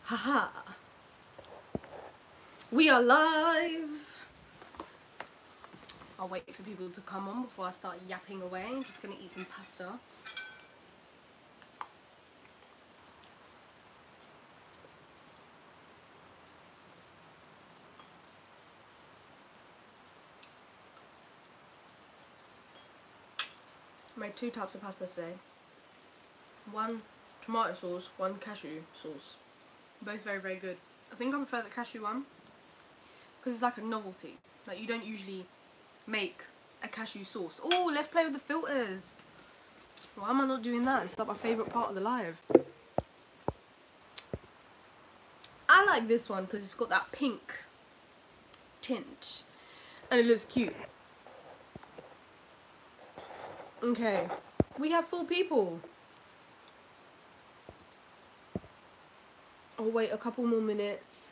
Haha. We are live. I'll wait for people to come on before I start yapping away. I'm just gonna eat some pasta. I made 2 types of pasta today. One tomato sauce, one cashew sauce. Both very, very good. I think I prefer the cashew one because it's like a novelty. Like, you don't usually make a cashew sauce. Oh, let's play with the filters. Why am I not doing that? It's like my favourite part of the live. I like this one because it's got that pink tint and it looks cute. Okay, we have 4 people. I'll wait a couple more minutes.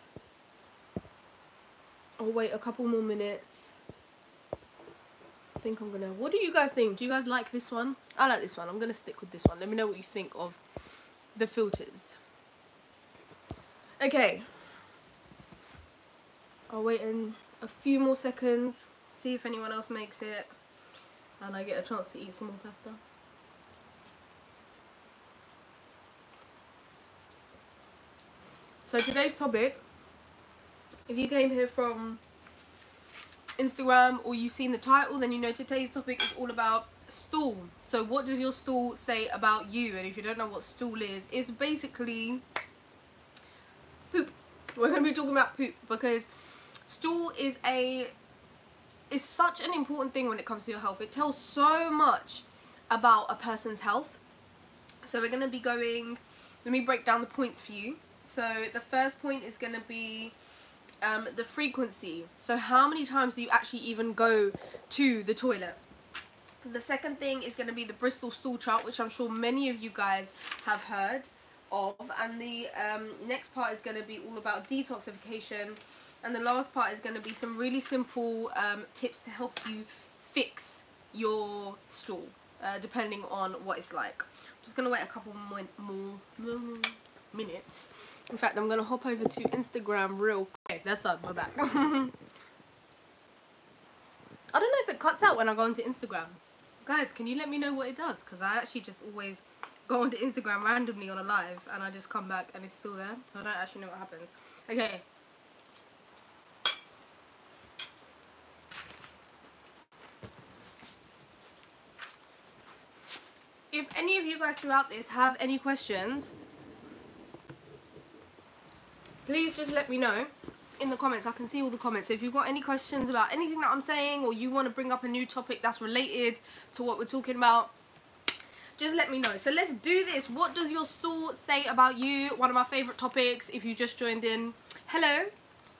I'll wait a couple more minutes. I think I'm gonna... What do you guys think? Do you guys like this one? I like this one. I'm gonna stick with this one. Let me know what you think of the filters. Okay. I'll wait in a few more seconds. See if anyone else makes it. And I get a chance to eat some more pasta. So today's topic, if you came here from Instagram or you've seen the title, then you know today's topic is all about stool. So what does your stool say about you? And if you don't know what stool is, it's basically poop. We're going to be talking about poop because stool is such an important thing when it comes to your health. It tells so much about a person's health. So we're going to be going, let me break down the points for you. So the first point is going to be the frequency. So how many times do you actually even go to the toilet? The second thing is going to be the Bristol stool chart, which I'm sure many of you guys have heard of. And the next part is going to be all about detoxification. And the last part is going to be some really simple tips to help you fix your stool, depending on what it's like. I'm just going to wait a couple more minutes. In fact, I'm going to hop over to Instagram real quick. That's done, we're back. I don't know if it cuts out when I go onto Instagram. Guys, can you let me know what it does? Because I actually just always go onto Instagram randomly on a live and I just come back and it's still there. So I don't actually know what happens. Okay. If any of you guys throughout this have any questions, please just let me know in the comments. I can see all the comments. So if you've got any questions about anything that I'm saying, or you want to bring up a new topic that's related to what we're talking about, just let me know. So let's do this. What does your stool say about you? One of my favorite topics. If you just joined in, hello,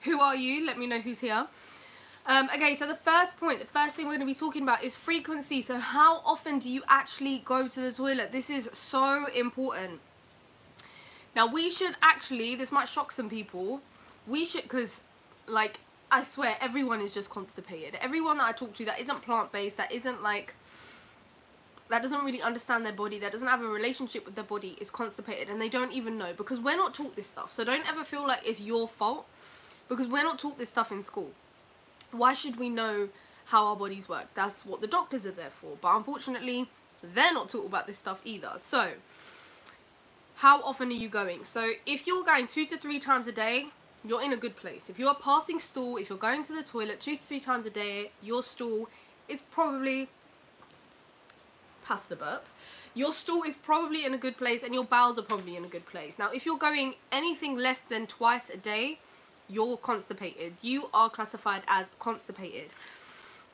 who are you? Let me know who's here. Okay, so the first point, the first thing we're going to be talking about is frequency. So how often do you actually go to the toilet? This is so important. Now we should actually, this might shock some people, we should, because like, I swear everyone is just constipated. Everyone that I talk to that isn't plant-based, that isn't like, that doesn't really understand their body, that doesn't have a relationship with their body is constipated, and they don't even know, because we're not taught this stuff. So don't ever feel like it's your fault, because we're not taught this stuff in school. Why should we know how our bodies work? That's what the doctors are there for. But unfortunately, they're not taught about this stuff either. So how often are you going? So if you're going 2 to 3 times a day, you're in a good place. If you're passing stool, if you're going to the toilet 2 to 3 times a day, your stool is probably, pasta burp, your stool is probably in a good place and your bowels are probably in a good place. Now, if you're going anything less than twice a day, you're constipated. You are classified as constipated.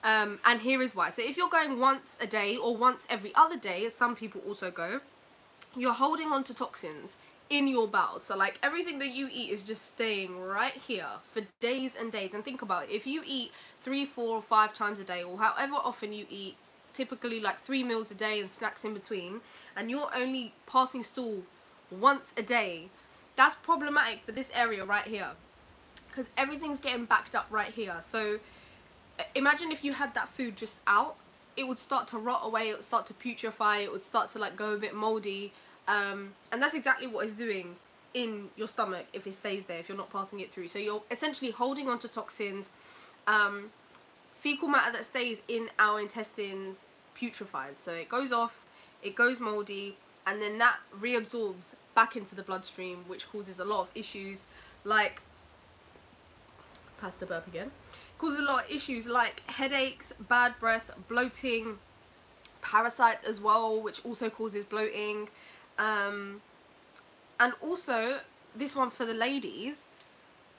And here is why. So if you're going once a day or once every other day, as some people also go, you're holding on to toxins in your bowels. So like everything that you eat is just staying right here for days and days. And think about it, if you eat 3, 4 or 5 times a day, or however often you eat, typically like 3 meals a day and snacks in between, and you're only passing stool once a day, that's problematic for this area right here, because everything's getting backed up right here. So imagine if you had that food just out, it would start to rot away, it would start to putrefy, it would start to like go a bit moldy, and that's exactly what it's doing in your stomach if it stays there, if you're not passing it through. So you're essentially holding on to toxins. Fecal matter that stays in our intestines putrefies, so it goes off, it goes moldy, and then that reabsorbs back into the bloodstream, which causes a lot of issues like, pass the burp again, causes a lot of issues like headaches, bad breath, bloating, parasites as well, which also causes bloating, and also this one for the ladies,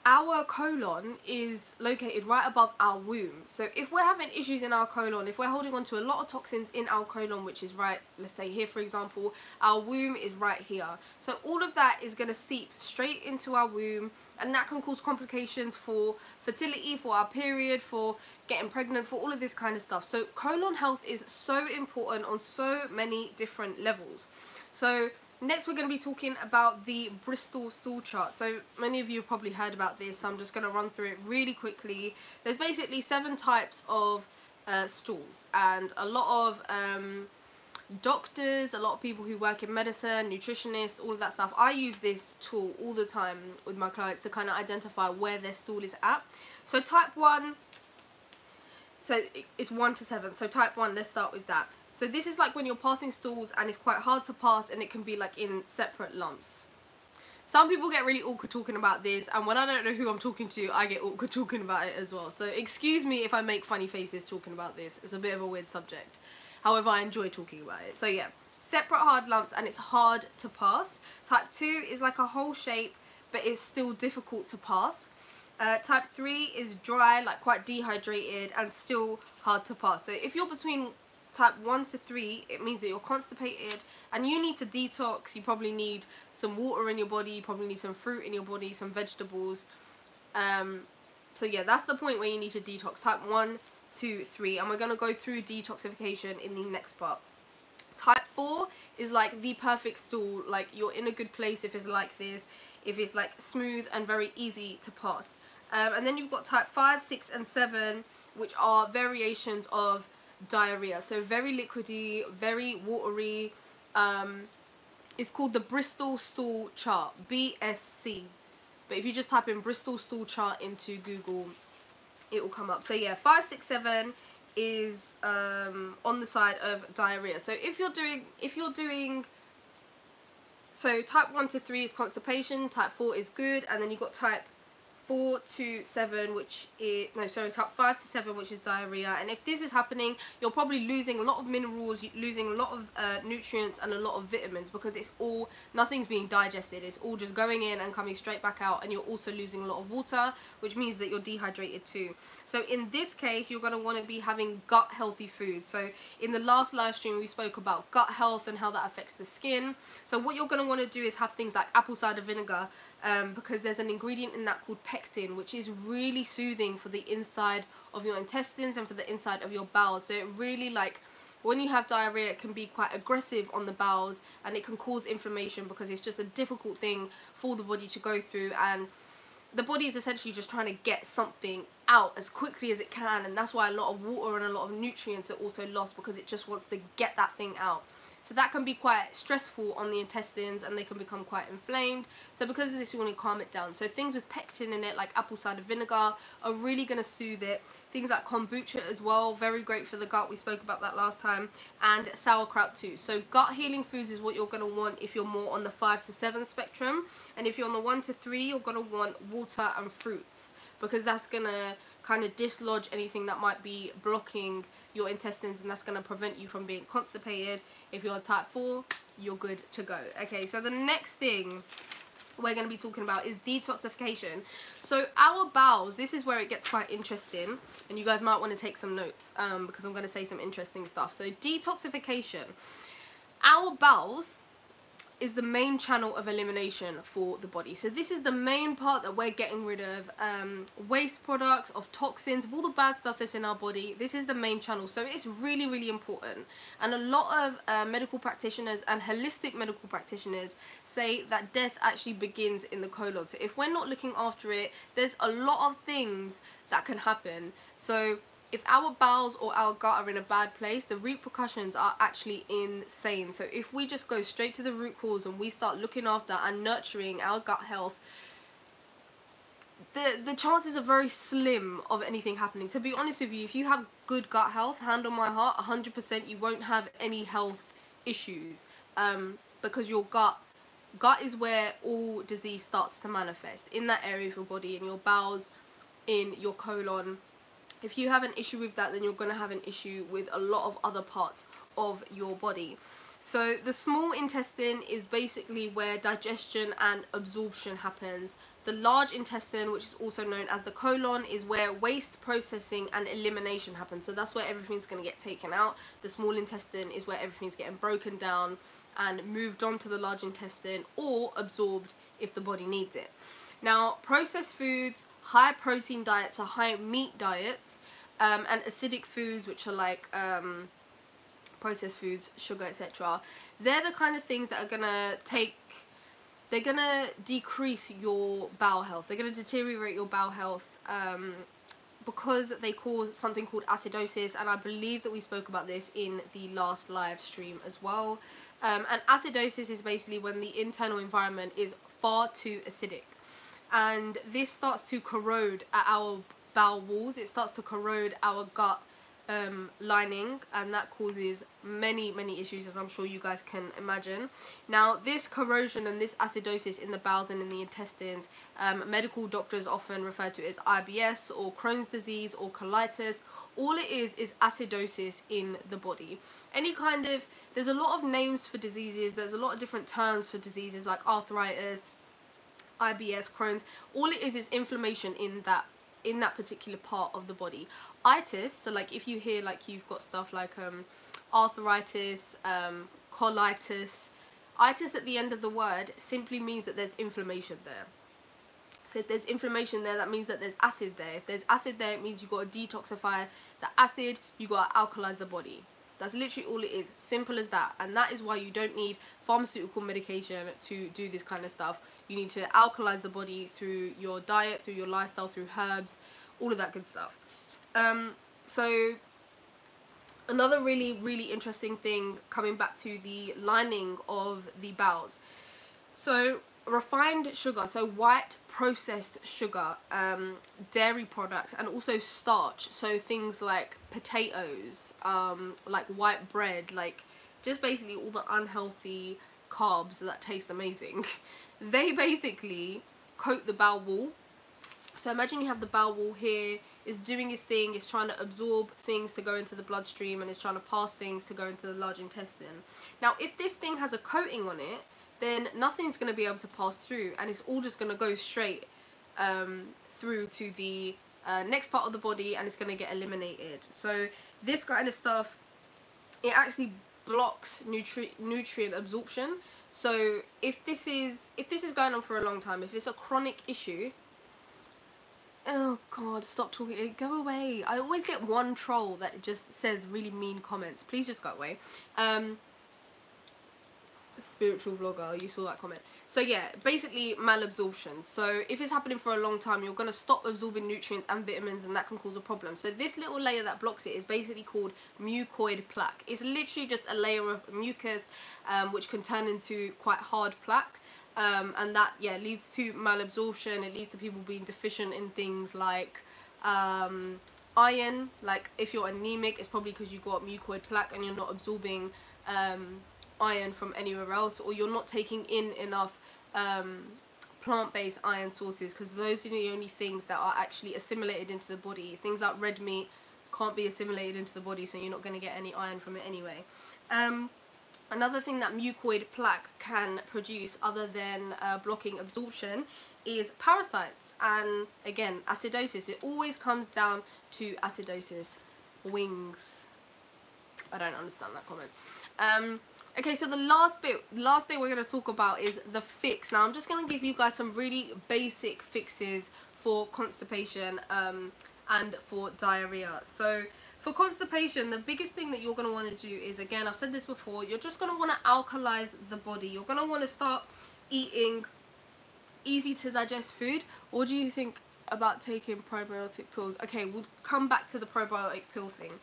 our colon is located right above our womb. So if we're having issues in our colon, if we're holding on to a lot of toxins in our colon, which is right, let's say here for example, our womb is right here. So all of that is going to seep straight into our womb, and that can cause complications for fertility, for our period, for getting pregnant, for all of this kind of stuff. So colon health is so important on so many different levels. So next we're going to be talking about the Bristol stool chart. So many of you have probably heard about this, so I'm just going to run through it really quickly. There's basically 7 types of stools, and a lot of doctors, a lot of people who work in medicine, nutritionists, all of that stuff, I use this tool all the time with my clients to kind of identify where their stool is at. So type 1, so it's 1 to 7, so type 1, let's start with that. So this is like when you're passing stools and it's quite hard to pass, and it can be like in separate lumps. Some people get really awkward talking about this, and when I don't know who I'm talking to, I get awkward talking about it as well. So excuse me if I make funny faces talking about this. It's a bit of a weird subject. However, I enjoy talking about it. So yeah, separate hard lumps, and it's hard to pass. Type 2 is like a whole shape, but it's still difficult to pass. Type 3 is dry, like quite dehydrated, and still hard to pass. So if you're between type 1 to 3, it means that you're constipated and you need to detox. You probably need some water in your body, you probably need some fruit in your body, some vegetables. So yeah, that's the point where you need to detox. Type 1 to 3, and we're going to go through detoxification in the next part. Type 4 is like the perfect stool, like you're in a good place if it's like this, if it's like smooth and very easy to pass. And then you've got type 5, 6 and 7, which are variations of diarrhea. So very liquidy, very watery. It's called the Bristol stool chart, BSC. But if you just type in Bristol stool chart into Google, it will come up. So yeah, 5, 6, 7 is on the side of diarrhea. So if you're doing so type 1 to 3 is constipation, type 4 is good, and then you've got type 4 to 7, which is, no, sorry, type 5 to 7, which is diarrhea. And if this is happening, you're probably losing a lot of minerals, losing a lot of nutrients and a lot of vitamins, because it's all, nothing's being digested, it's all just going in and coming straight back out, and you're also losing a lot of water, which means that you're dehydrated too. So in this case, you're going to want to be having gut healthy food. So in the last live stream, we spoke about gut health and how that affects the skin. So what you're going to want to do is have things like apple cider vinegar, because there's an ingredient in that called pectin, which is really soothing for the inside of your intestines and for the inside of your bowels. So it really, like, when you have diarrhea, it can be quite aggressive on the bowels, and it can cause inflammation because it's just a difficult thing for the body to go through, and the body is essentially just trying to get something out as quickly as it can, and that's why a lot of water and a lot of nutrients are also lost, because it just wants to get that thing out. So that can be quite stressful on the intestines, and they can become quite inflamed. So because of this, you want to calm it down. So things with pectin in it, like apple cider vinegar, are really going to soothe it. Things like kombucha as well, very great for the gut. We spoke about that last time. And sauerkraut too. So gut healing foods is what you're going to want if you're more on the 5 to 7 spectrum. And if you're on the 1 to 3, you're going to want water and fruits, because that's going to kind of dislodge anything that might be blocking your intestines, and that's going to prevent you from being constipated. If you're type 4, you're good to go. Okay, so the next thing we're going to be talking about is detoxification. So our bowels, this is where it gets quite interesting, and you guys might want to take some notes, because I'm going to say some interesting stuff. So detoxification, our bowels is the main channel of elimination for the body. So this is the main part that we're getting rid of waste products, of toxins, of all the bad stuff that's in our body. This is the main channel, so it's really, really important. And a lot of medical practitioners and holistic medical practitioners say that death actually begins in the colon. So if we're not looking after it, there's a lot of things that can happen. So if our bowels or our gut are in a bad place, the repercussions are actually insane. So if we just go straight to the root cause and we start looking after and nurturing our gut health, the chances are very slim of anything happening. To be honest with you, if you have good gut health, hand on my heart, 100% you won't have any health issues, because your gut is where all disease starts to manifest, in that area of your body, in your bowels, in your colon. If you have an issue with that, then you're going to have an issue with a lot of other parts of your body. So the small intestine is basically where digestion and absorption happens. The large intestine, which is also known as the colon, is where waste processing and elimination happens. So that's where everything's going to get taken out. The small intestine is where everything's getting broken down and moved on to the large intestine, or absorbed if the body needs it. Now, processed foods, high protein diets or high meat diets, and acidic foods, which are like processed foods, sugar, etc. They're the kind of things that are gonna decrease your bowel health. They're gonna deteriorate your bowel health, because they cause something called acidosis, and I believe that we spoke about this in the last live stream as well. And acidosis is basically when the internal environment is far too acidic, and this starts to corrode at our bowel walls. It starts to corrode our gut lining, and that causes many issues, as I'm sure you guys can imagine. Now, this corrosion and this acidosis in the bowels and in the intestines, medical doctors often refer to it as IBS or Crohn's disease or colitis. All it is acidosis in the body. There's a lot of names for diseases, there's a lot of different terms for diseases like arthritis, IBS, Crohn's. All it is inflammation in that particular part of the body. Itis, so like if you hear like you've got stuff like arthritis, colitis, itis at the end of the word simply means that there's inflammation there. So if there's inflammation there, that means that there's acid there. If there's acid there, it means you've got to detoxify the acid, you've got to alkalize the body. That's literally all it is, simple as that. And that is why you don't need pharmaceutical medication to do this kind of stuff. You need to alkalize the body through your diet, through your lifestyle, through herbs, all of that good stuff. So another really interesting thing, coming back to the lining of the bowels. So refined sugar, so white processed sugar, dairy products, and also starch, so things like potatoes, like white bread, like just basically all the unhealthy carbs that taste amazing, they basically coat the bowel wall. So imagine you have the bowel wall here, is doing its thing, it's trying to absorb things to go into the bloodstream, and it's trying to pass things to go into the large intestine. Now, if this thing has a coating on it, then nothing's going to be able to pass through, and it's all just going to go straight through to the next part of the body, and it's going to get eliminated. So this kind of stuff, it actually blocks nutrient absorption. So if this is going on for a long time, if it's a chronic issue, oh god, stop talking, go away. I always get one troll that just says really mean comments. Please just go away. Spiritual vlogger, you saw that comment. So yeah, basically malabsorption. So if it's happening for a long time, you're going to stop absorbing nutrients and vitamins, and that can cause a problem. So this little layer that blocks it is basically called mucoid plaque. It's literally just a layer of mucus, which can turn into quite hard plaque, and that, yeah, leads to malabsorption. It leads to people being deficient in things like iron. Like if you're anemic, it's probably because you've got mucoid plaque and you're not absorbing iron from anywhere else, or you're not taking in enough plant-based iron sources, because those are the only things that are actually assimilated into the body. Things like red meat can't be assimilated into the body, so you're not going to get any iron from it anyway. Another thing that mucoid plaque can produce, other than blocking absorption, is parasites, and again acidosis. It always comes down to acidosis. Wings. I don't understand that comment. Okay, so the last thing we're going to talk about is the fix. Now, I'm just going to give you guys some really basic fixes for constipation and for diarrhea. So for constipation, the biggest thing that you're going to want to do is, again, I've said this before, you're just going to want to alkalize the body. You're going to want to start eating easy to digest food. What do you think about taking probiotic pills. Okay, we'll come back to the probiotic pill thing.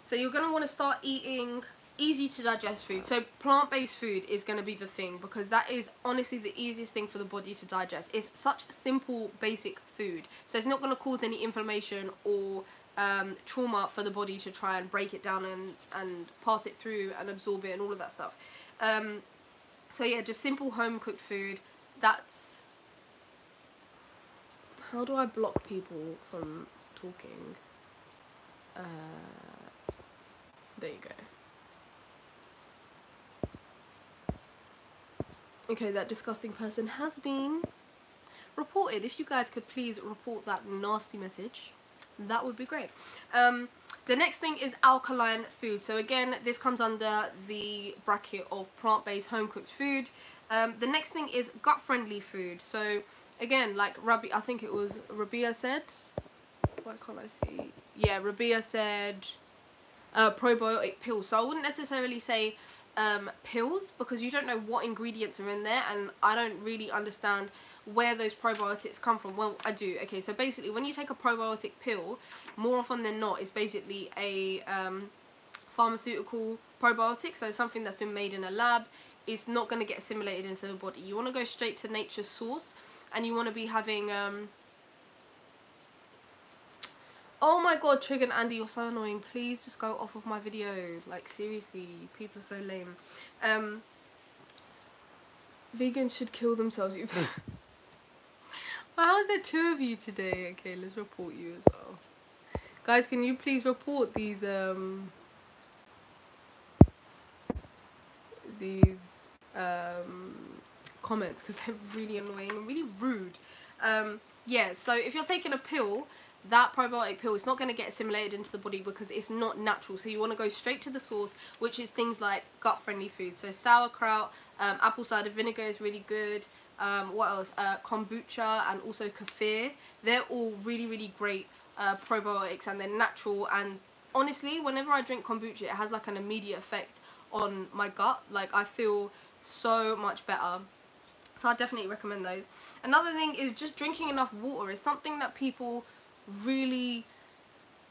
So you're going to want to start eating easy to digest food. So plant-based food is going to be the thing, because that is honestly the easiest thing for the body to digest. It's such simple, basic food. So it's not going to cause any inflammation or trauma for the body to try and break it down and pass it through and absorb it and all of that stuff. So yeah, just simple home-cooked food. That's... How do I block people from talking? There you go. Okay, that disgusting person has been reported. If you guys could please report that nasty message, that would be great. The next thing is alkaline food. So again, this comes under the bracket of plant-based home-cooked food. The next thing is gut-friendly food. So again, like I think it was Rabia said, why can't I see? Yeah, Rabia said probiotic pills. So I wouldn't necessarily say pills, because you don't know what ingredients are in there, and I don't really understand where those probiotics come from. Well, I do. Okay, so basically when you take a probiotic pill, more often than not, it's basically a pharmaceutical probiotic, so something that's been made in a lab. It's not going to get assimilated into the body. You want to go straight to nature's source, and you want to be having oh my god, Trigger Andy, you're so annoying. Please just go off of my video. Like, seriously, people are so lame. Vegans should kill themselves. Well, how is there 2 of you today? Okay, let's report you as well. Guys, can you please report these comments, because they're really annoying and really rude. Yeah, so if you're taking a pill, that probiotic pill is not going to get assimilated into the body because it's not natural. So you want to go straight to the source, which is things like gut-friendly food. So sauerkraut, apple cider vinegar is really good. What else? Kombucha and also kefir. They're all really, really great probiotics, and they're natural. And honestly, whenever I drink kombucha, it has like an immediate effect on my gut. Like, I feel so much better. So I definitely recommend those. Another thing is just drinking enough water. Is something that people really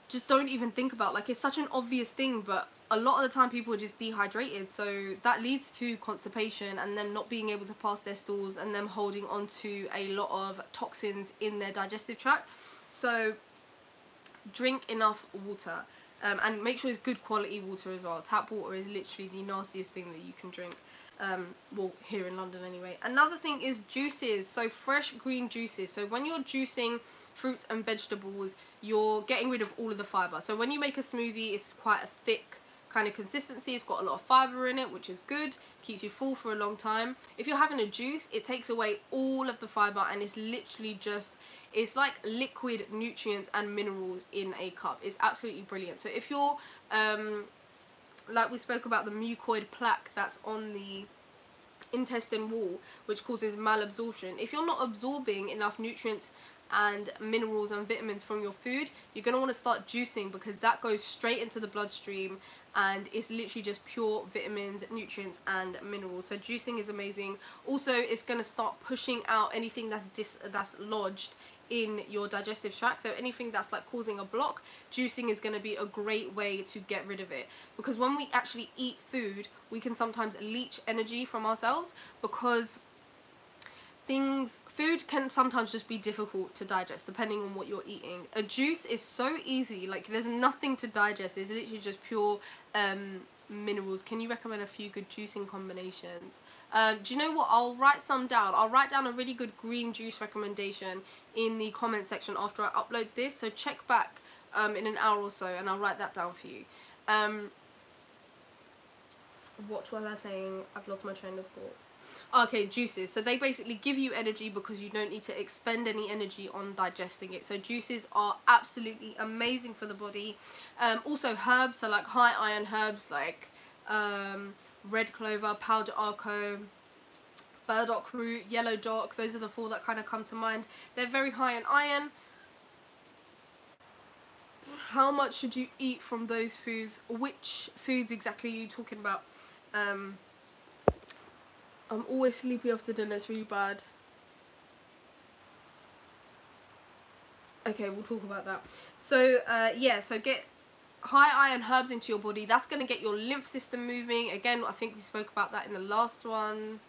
just don't even think about. Like, it's such an obvious thing, but a lot of the time people are just dehydrated, so that leads to constipation and them not being able to pass their stools and them holding on to a lot of toxins in their digestive tract. So drink enough water, and make sure it's good quality water as well. Tap water is literally the nastiest thing that you can drink. Well, here in London anyway. Another thing is juices. So fresh green juices. So when you're juicing fruits and vegetables, you're getting rid of all of the fiber. So when you make a smoothie, it's quite a thick kind of consistency. It's got a lot of fiber in it, which is good, keeps you full for a long time. If you're having a juice, it takes away all of the fiber, and it's literally just, it's like liquid nutrients and minerals in a cup. It's absolutely brilliant. So if you're like we spoke about the mucoid plaque that's on the intestine wall, which causes malabsorption, if you're not absorbing enough nutrients and minerals and vitamins from your food, you're going to want to start juicing, because that goes straight into the bloodstream and it's literally just pure vitamins, nutrients and minerals. So juicing is amazing. Also, it's going to start pushing out anything that's lodged in your digestive tract. So anything that's like causing a block, juicing is going to be a great way to get rid of it, because when we actually eat food, we can sometimes leach energy from ourselves, because food can sometimes just be difficult to digest depending on what you're eating. A juice is so easy, like there's nothing to digest, it's literally just pure minerals. Can you recommend a few good juicing combinations? Do you know what, I'll write some down. I'll write down a really good green juice recommendation in the comment section after I upload this, so check back in an hour or so and I'll write that down for you. What was I saying? I've lost my train of thought. Okay, juices. So they basically give you energy because you don't need to expend any energy on digesting it. So juices are absolutely amazing for the body. Also herbs, so like high iron herbs like red clover, powder arco, burdock root, yellow dock. Those are the 4 that kind of come to mind. They're very high in iron. How much should you eat from those foods? Which foods exactly are you talking about? I'm always sleepy after dinner, it's really bad. Okay, we'll talk about that. So yeah, so get high iron herbs into your body. That's going to get your lymph system moving. Again, I think we spoke about that in the last one.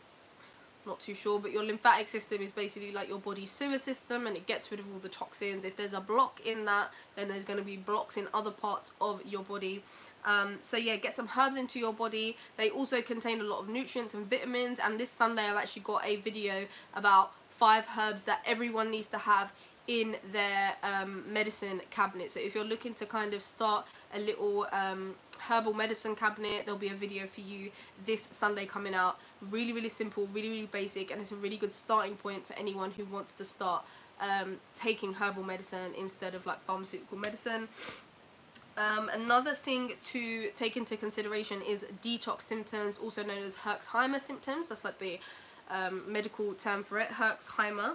Not too sure, but your lymphatic system is basically like your body's sewer system, and it gets rid of all the toxins. If there's a block in that, then there's going to be blocks in other parts of your body. So yeah, get some herbs into your body. They also contain a lot of nutrients and vitamins, and this Sunday I've actually got a video about 5 herbs that everyone needs to have in their medicine cabinet. So if you're looking to kind of start a little herbal medicine cabinet, there'll be a video for you this Sunday coming out. Really, really simple, really, really basic, and it's a really good starting point for anyone who wants to start taking herbal medicine instead of like pharmaceutical medicine. Another thing to take into consideration is detox symptoms, also known as Herxheimer symptoms. That's like the medical term for it, Herxheimer.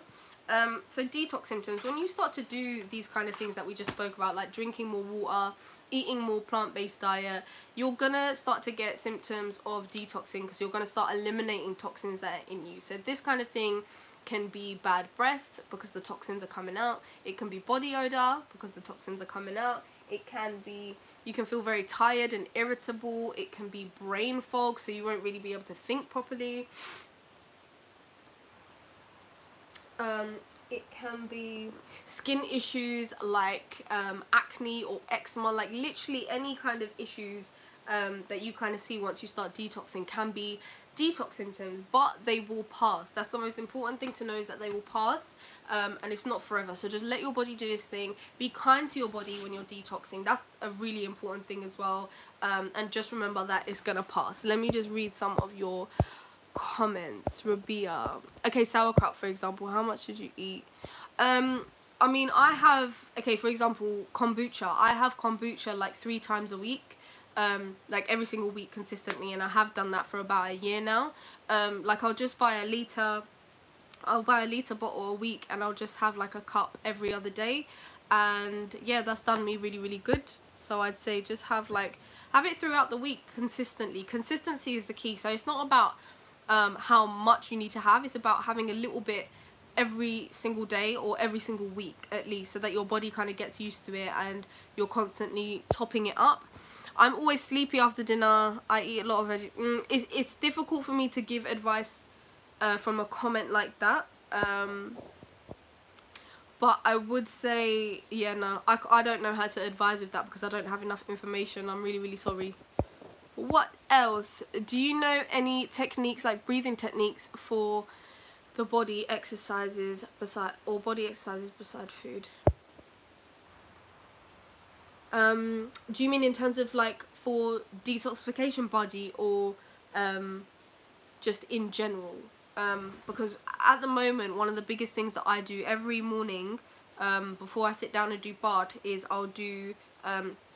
So detox symptoms, when you start to do these kind of things that we just spoke about, like drinking more water, eating more plant-based diet, you're gonna start to get symptoms of detoxing, because you're gonna start eliminating toxins that are in you. So this kind of thing can be bad breath because the toxins are coming out. It can be body odor because the toxins are coming out. It can be, you can feel very tired and irritable. It can be brain fog, so you won't really be able to think properly. It can be skin issues like acne or eczema, like literally any kind of issues that you kind of see once you start detoxing can be detox symptoms, but they will pass. That's the most important thing to know, is that they will pass, and it's not forever. So just let your body do its thing. Be kind to your body when you're detoxing. That's a really important thing as well, and just remember that it's gonna pass. Let me just read some of your comments. Rabia, okay, sauerkraut for example, how much should you eat? I mean, I have, okay, for example, kombucha. I have kombucha like 3 times a week, like every single week consistently, and I have done that for about a year now. Like I'll just buy a litre, I'll buy a litre bottle a week, and I'll just have like a cup every other day, and yeah, that's done me really, really good. So I'd say just have it throughout the week consistently. Consistency is the key. So it's not about how much you need to have, it's about having a little bit every single day or every single week at least, so that your body kind of gets used to it and you're constantly topping it up. I'm always sleepy after dinner. I eat a lot of veggie. It's difficult for me to give advice from a comment like that, but I would say, yeah, no, I don't know how to advise with that because I don't have enough information. I'm really, really sorry. What else? Do you know any techniques, like breathing techniques for the body exercises beside food? Do you mean in terms of like for detoxification body, or just in general? Because at the moment, one of the biggest things that I do every morning before I sit down and do bath is I'll do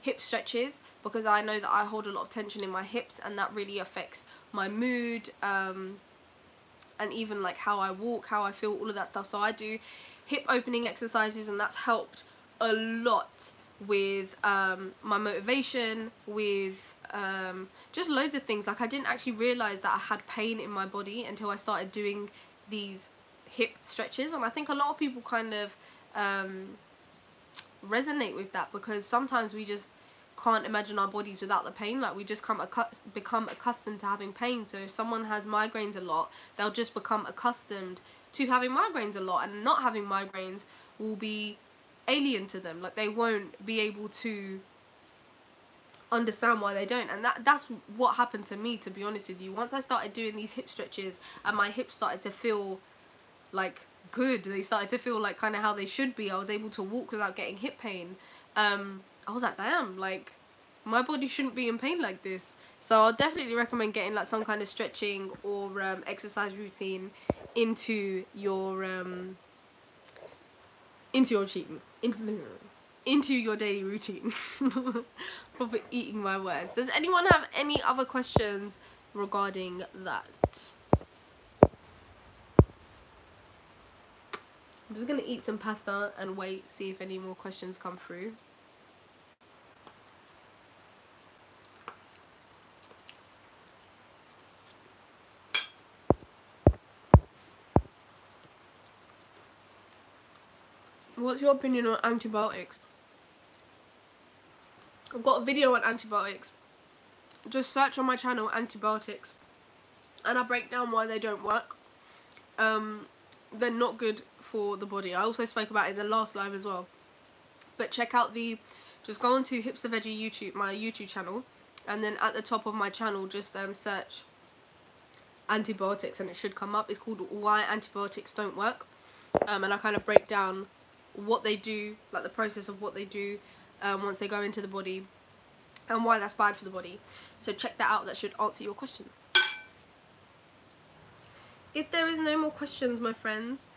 hip stretches, because I know that I hold a lot of tension in my hips, and that really affects my mood, and even like how I walk, how I feel, all of that stuff. So I do hip opening exercises, and that's helped a lot with my motivation, with just loads of things. Like I didn't actually realize that I had pain in my body until I started doing these hip stretches, and I think a lot of people kind of resonate with that, because sometimes we just can't imagine our bodies without the pain. Like we just become accustomed to having pain. So if someone has migraines a lot, they'll just become accustomed to having migraines a lot, and not having migraines will be alien to them. Like they won't be able to understand why they don't, and that's what happened to me, to be honest with you. Once I started doing these hip stretches and my hips started to feel like good, they started to feel like kind of how they should be, I was able to walk without getting hip pain. I was like, damn, like my body shouldn't be in pain like this. So I'll definitely recommend getting like some kind of stretching or exercise routine into your daily routine. Probably eating my words. Does anyone have any other questions regarding that? I'm just gonna eat some pasta and wait, see if any more questions come through. What's your opinion on antibiotics? I've got a video on antibiotics. Just search on my channel antibiotics, and I break down why they don't work. They're not good for the body. I also spoke about it in the last live as well. But check out just go on to hipster.veggie YouTube, my YouTube channel, and then at the top of my channel just search antibiotics and it should come up. It's called Why Antibiotics Don't Work, and I kind of break down what they do, like the process of what they do once they go into the body, and why that's bad for the body. So check that out. That should answer your question. If there is no more questions, my friends,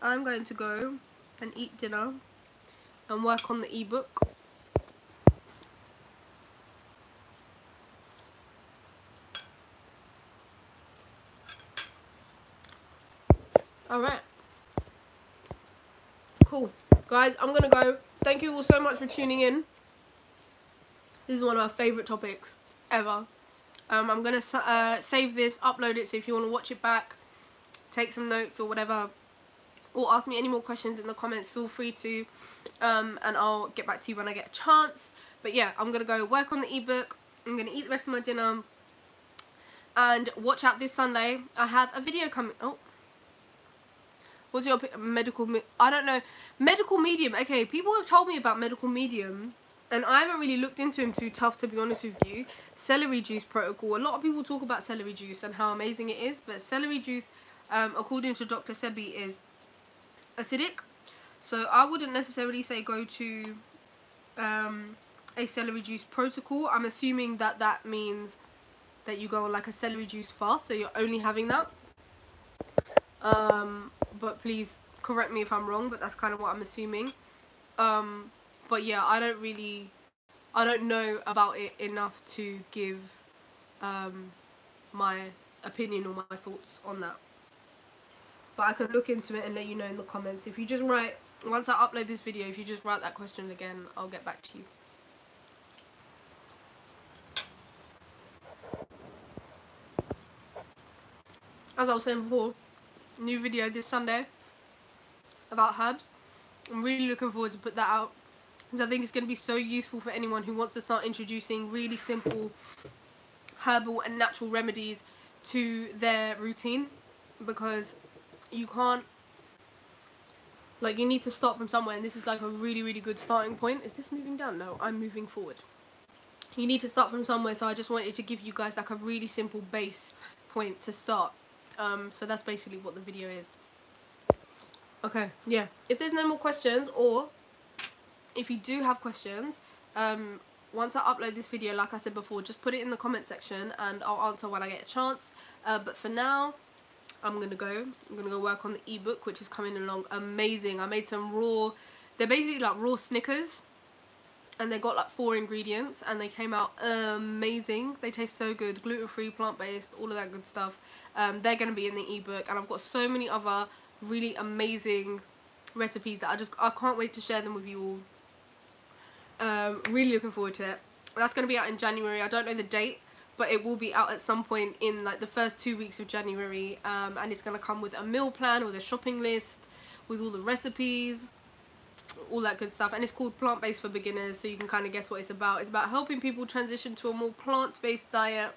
I'm going to go and eat dinner and work on the ebook. Alright. Cool. Guys, I'm gonna go. Thank you all so much for tuning in. This is one of my favourite topics ever. I'm gonna save this, upload it, so if you want to watch it back, take some notes or whatever, or ask me any more questions in the comments, feel free to, and I'll get back to you when I get a chance. But yeah, I'm gonna go work on the ebook. I'm gonna eat the rest of my dinner, and watch out this Sunday. I have a video coming. Oh, what's your I don't know. Medical medium. Okay, people have told me about medical medium, and I haven't really looked into him too tough, to be honest with you. Celery juice protocol. A lot of people talk about celery juice and how amazing it is, but celery juice, according to Dr. Sebi, is acidic. So I wouldn't necessarily say go to a celery juice protocol. I'm assuming that that means that you go on like a celery juice fast, so you're only having that. But please correct me if I'm wrong, but that's kind of what I'm assuming. But yeah, I don't know about it enough to give my opinion or my thoughts on that. But I could look into it and let you know in the comments. If you just write, once I upload this video, if you just write that question again, I'll get back to you. As I was saying before, new video this Sunday about herbs. I'm really looking forward to put that out, because I think it's going to be so useful for anyone who wants to start introducing really simple herbal and natural remedies to their routine, because you can't, like, you need to start from somewhere, and this is like a really good starting point. Is this moving down? No, I'm moving forward. You need to start from somewhere, so I just wanted to give you guys like a really simple base point to start. So that's basically what the video is. Okay, yeah. If there's no more questions, or if you do have questions, once I upload this video, like I said before, just put it in the comment section and I'll answer when I get a chance. But for now, I'm gonna go work on the ebook, which is coming along amazing. I made some raw, they're basically like raw Snickers, and they got like 4 ingredients, and they came out amazing. They taste so good, gluten-free, plant-based, all of that good stuff. They're gonna be in the ebook, and I've got so many other really amazing recipes that I can't wait to share them with you all. Really looking forward to it. That's gonna be out in January. I don't know the date, but it will be out at some point in like the first 2 weeks of January, and it's gonna come with a meal plan, with a shopping list, with all the recipes, all that good stuff. And it's called Plant-Based for Beginners, so you can kind of guess what it's about. It's about helping people transition to a more plant-based diet,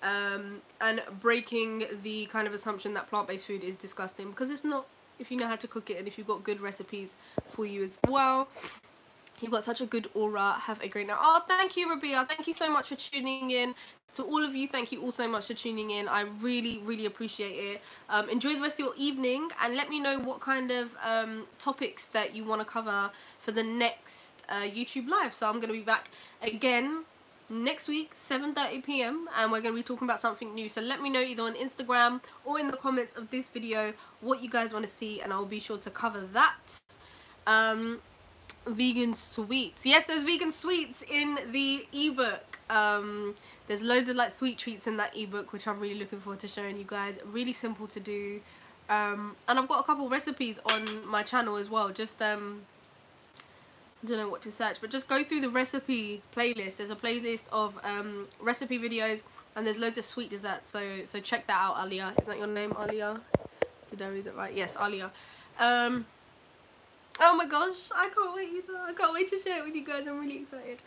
and breaking the kind of assumption that plant-based food is disgusting, because it's not, if you know how to cook it and if you've got good recipes for you as well. You've got such a good aura. Have a great night. Oh, thank you, Rabia. Thank you so much for tuning in. To all of you, thank you all so much for tuning in. I really appreciate it. Enjoy the rest of your evening, and let me know what kind of topics that you want to cover for the next YouTube live. So I'm going to be back again next week, 7:30 p.m, and we're going to be talking about something new. So let me know either on Instagram or in the comments of this video what you guys want to see, and I'll be sure to cover that. Vegan sweets. Yes, there's vegan sweets in the ebook. There's loads of like sweet treats in that ebook, which I'm really looking forward to showing you guys. Really simple to do, and I've got a couple recipes on my channel as well. Just I don't know what to search, but just go through the recipe playlist. There's a playlist of recipe videos, and there's loads of sweet desserts, so check that out. Alia, is that your name, Alia? Did I read that right? Yes, Alia. Oh my gosh, I can't wait either. I can't wait to share it with you guys. I'm really excited.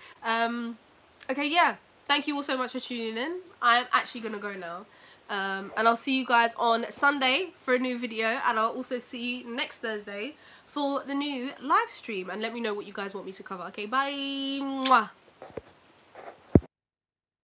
Okay, yeah. Thank you all so much for tuning in. I'm actually gonna go now. And I'll see you guys on Sunday for a new video, and I'll also see you next Thursday for the new live stream, and let me know what you guys want me to cover. Okay, bye. Mwah.